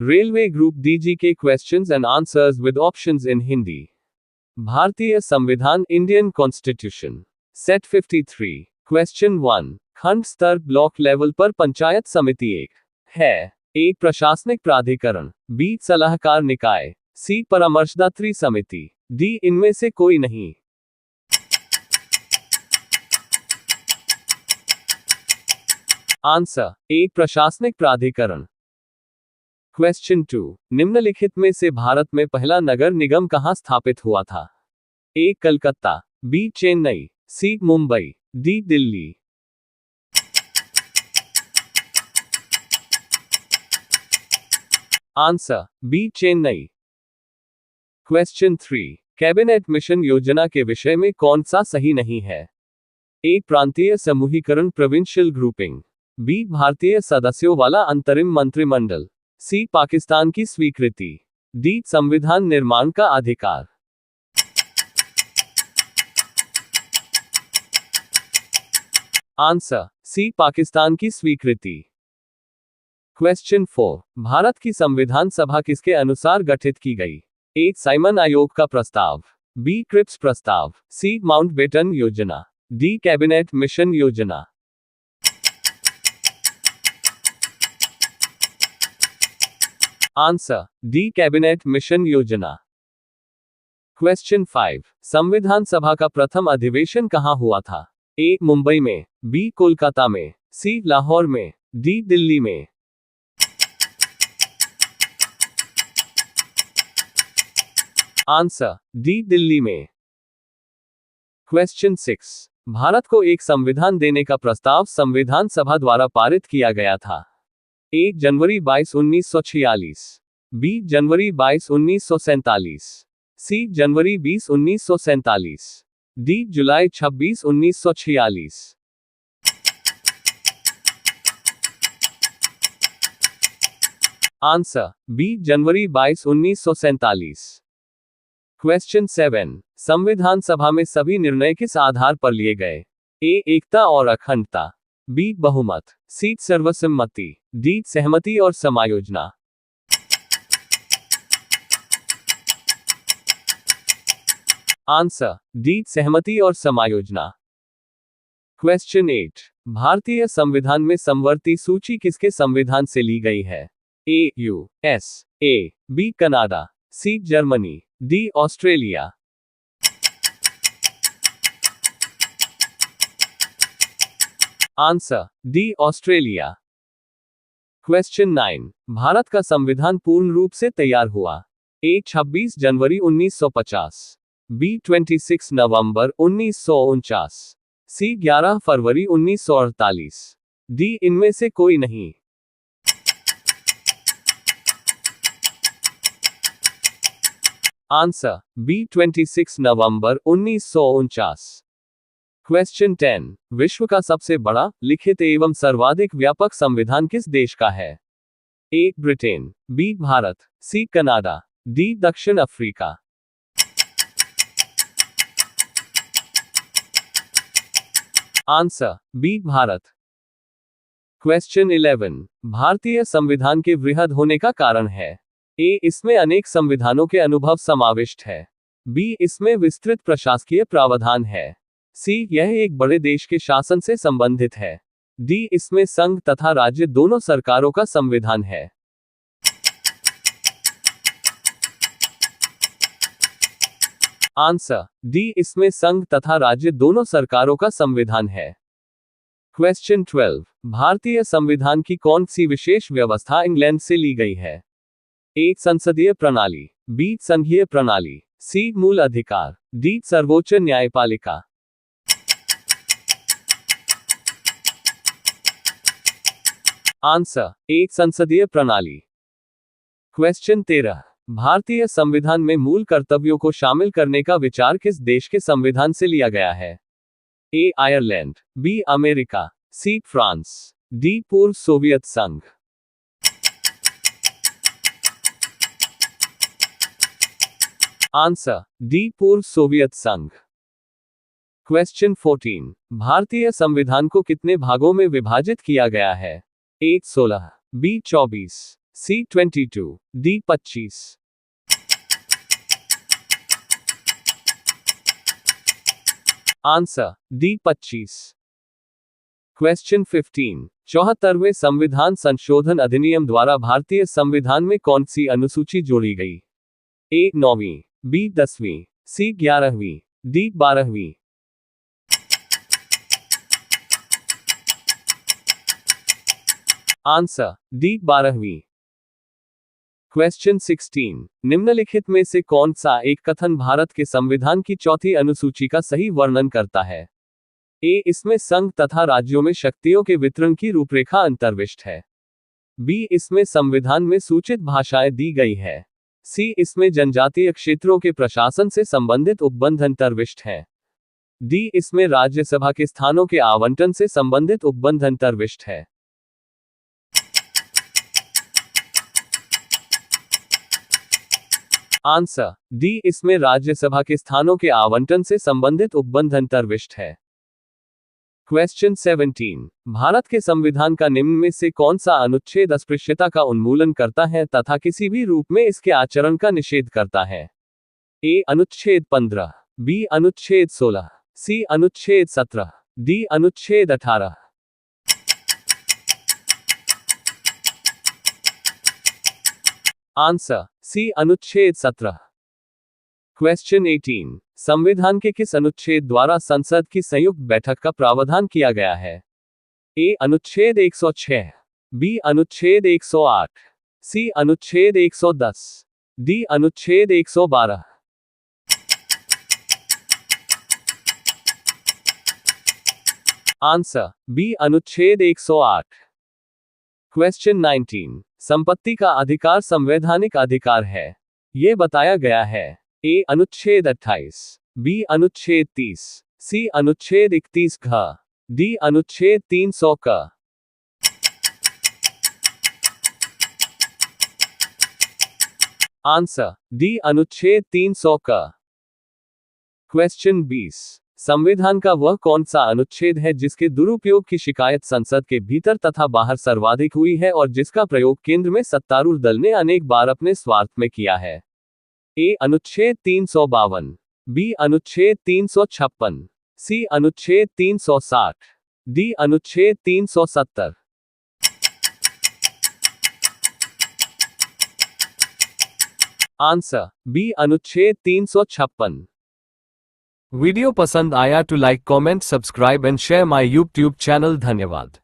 Railway group D G के questions and answers with options इन हिंदी। भारतीय संविधान इंडियन कॉन्स्टिट्यूशन। सेट 53। क्वेश्चन 1। खंड स्तर ब्लॉक लेवल पर पंचायत समिति एक है। ए प्रशासनिक प्राधिकरण, बी सलाहकार निकाय, सी परामर्शदात्री समिति, डी इनमें से कोई नहीं। आंसर ए प्रशासनिक प्राधिकरण। क्वेश्चन 2। निम्नलिखित में से भारत में पहला नगर निगम कहां स्थापित हुआ था? A Calcutta, B Chennai, C Mumbai, D Delhi. Answer B Chennai. Question 3। Cabinet mission योजना के विषय में कौन सा सही नहीं है? ए प्रांतीय समूहीकरण प्रोविंशियल ग्रुपिंग, बी भारतीय सदस्यों वाला अंतरिम मंत्रिमंडल, सी पाकिस्तान की स्वीकृति, डी संविधान निर्माण का अधिकार। आंसर सी पाकिस्तान की स्वीकृति। क्वेश्चन 4। भारत की संविधान सभा किसके अनुसार गठित की गई? ए साइमन आयोग का प्रस्ताव, बी क्रिप्स प्रस्ताव, सी माउंटबेटन योजना, डी कैबिनेट मिशन योजना। आंसर डी कैबिनेट मिशन योजना। क्वेश्चन 5। संविधान सभा का प्रथम अधिवेशन कहां हुआ था? ए मुंबई में, बी कोलकाता में, सी लाहौर में, डी दिल्ली में। आंसर डी दिल्ली में। क्वेश्चन 6। भारत को एक संविधान देने का प्रस्ताव संविधान सभा द्वारा पारित किया गया था। ए जनवरी 22, 1946, बी जनवरी 22, 1947, सी जनवरी 20, 1947, डी जुलाई 26, 1946। आंसर बी जनवरी 22, 1947। क्वेश्चन 7। संविधान सभा में सभी निर्णय किस आधार पर लिए गए? ए एकता और अखंडता, बी बहुमत, सी सर्वसम्मति, डी सहमति और समायोजना। आंसर डी सहमति और समायोजना। क्वेश्चन 8। भारतीय संविधान में समवर्ती सूची किसके संविधान से ली गई है? A US, A B Canada, C Germany, D Australia. Answer D Australia. Question 9। Bharat का संविधान पूर्ण रूप से तैयार हुआ? ए 26 जनवरी 1950, बी 26 नवंबर 1949, सी 11 फरवरी 1948, डी इनमें से कोई नहीं। आंसर बी 26 नवंबर 1949। क्वेश्चन 10। विश्व का सबसे बड़ा लिखित एवं सर्वाधिक व्यापक संविधान किस देश का है? A Britain, B Bharat, C Canada, D दक्षिण Africa. Answer B Bharat. Question 11। भारतीय संविधान के वृहद होने का कारण है? ए इसमें अनेक संविधानों के अनुभव समाविष्ट है, बी इसमें विस्तृत प्रशासकीय प्रावधान है, सी यह एक बड़े देश के शासन से संबंधित है, डी इसमें संघ तथा राज्य दोनों सरकारों का संविधान है। आंसर डी इसमें संघ तथा राज्य दोनों सरकारों का संविधान है। क्वेश्चन 12। भारतीय संविधान की कौन सी विशेष व्यवस्था इंग्लैंड से ली गई है? ए संसदीय प्रणाली, बी संघीय प्रणाली, सी मूल अधिकार, डी सर्वोच्च न्यायपालिका। आंसर ए संसदीय प्रणाली। क्वेश्चन 13। भारतीय संविधान में मूल कर्तव्यों को शामिल करने का विचार किस देश के संविधान से लिया गया है? A Ireland, B America, C France, D पूर्व सोवियत संघ। आंसर डी पूर्व सोवियत संघ। क्वेश्चन 14। भारतीय संविधान को कितने भागों में विभाजित किया गया है? ए 16, बी 24, सी 22, डी 25। Answer D 25। क्वेश्चन 15, 74वें संविधान संशोधन अधिनियम द्वारा भारतीय संविधान में कौन सी अनुसूची जोड़ी गई? ए 9वीं, बी 10वीं, सी 11वीं, डी 12वीं। आंसर डी 12वीं। क्वेश्चन 16, निम्नलिखित में से कौन सा एक कथन भारत के संविधान की चौथी अनुसूची का सही वर्णन करता है? ए इसमें संघ तथा राज्यों में शक्तियों के वितरण की रूपरेखा अंतर्विष्ट है। बी इसमें संविधान में सूचित भाषाएं दी गई है। सी इसमें जनजातीय क्षेत्रों के प्रशासन से संबंधित उपबंध अंतर्विष्ट हैं। डी इसमें राज्यसभा के स्थानों के आवंटन से संबंधित उपबंध अंतर्विष्ट है। आंसर डी इसमें राज्यसभा के स्थानों के आवंटन से संबंधित उपबंध अंतर्विष्ट है। क्वेश्चन 17, भारत के संविधान का निम्न में से कौन सा अनुच्छेद अस्पृश्यता का उन्मूलन करता है तथा किसी भी रूप में इसके आचरण का निषेध करता है? ए अनुच्छेद 15, बी अनुच्छेद 16, सी अनुच्छेद 17, डी अनुच्छेद 18। आंसर सी अनुच्छेद 17। क्वेश्चन 18, संविधान के किस अनुच्छेद द्वारा संसद की संयुक्त बैठक का प्रावधान किया गया है? ए अनुच्छेद 106, बी अनुच्छेद 108, सी अनुच्छेद 110, डी अनुच्छेद 112। आंसर बी अनुच्छेद 108। क्वेश्चन 19, संपत्ति का अधिकार संवैधानिक अधिकार है, यह बताया गया है। ए अनुच्छेद 28, बी अनुच्छेद 30, सी अनुच्छेद 31 घ, डी अनुच्छेद 300 क। आंसर डी अनुच्छेद 300 क। क्वेश्चन 20, संविधान का वह कौन सा अनुच्छेद है जिसके दुरुपयोग की शिकायत संसद के भीतर तथा बाहर सर्वाधिक हुई है और जिसका प्रयोग केंद्र में सत्तारूढ़ दल ने अनेक बार अपने स्वार्थ में किया है? ए अनुच्छेद 352, बी अनुच्छेद 356, सी अनुच्छेद 360, डी अनुच्छेद 370। आंसर बी अनुच्छेद 356। वीडियो पसंद आया तो like comment subscribe and share my YouTube channel. धन्यवाद।